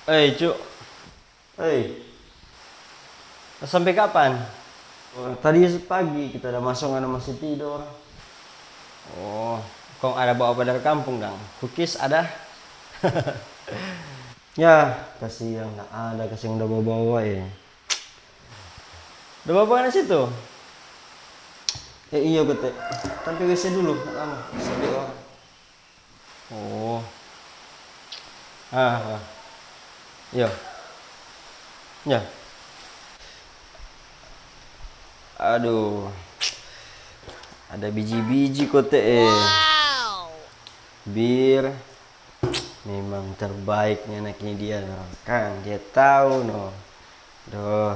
Cuk. Hei, sampai kapan? Oh, tadi pagi kita udah masuk, ada masih tidur. Oh, kau ada bawa apa dari kampung, Dang? Cookies ada? Ya, kasih yang nggak ada, kasih yang udah bawa-bawa ya. Udah bawa di situ? Iya bete. Tapi WC dulu, nggak lama. Sedih orang. Oh. Ah. Iya. Ya. Aduh. Ada biji-biji kote Bir. Memang terbaiknya anak ini dia, no. Kan dia tahu, no. Duh.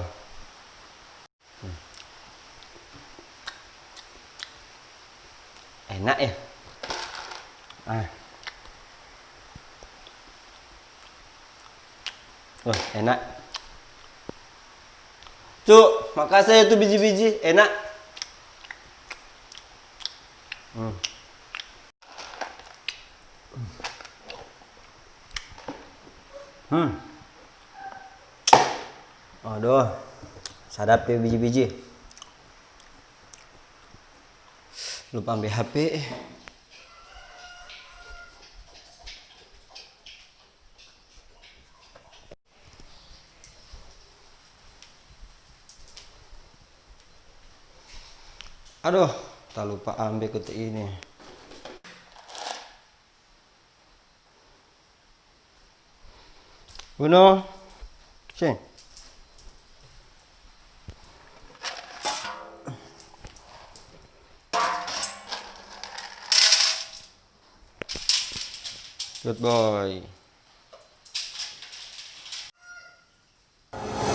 Enak ya. Wah, enak. Cuk, makasih itu biji-biji, enak. Aduh, sadap ya biji-biji. Lupa ambil HP. Aduh, tak lupa ambil kutu ini. Uno, sini. Good boy.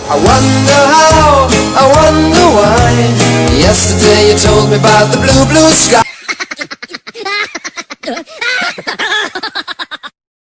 I wonder how, I wonder why. Yesterday you told me about the blue, blue sky.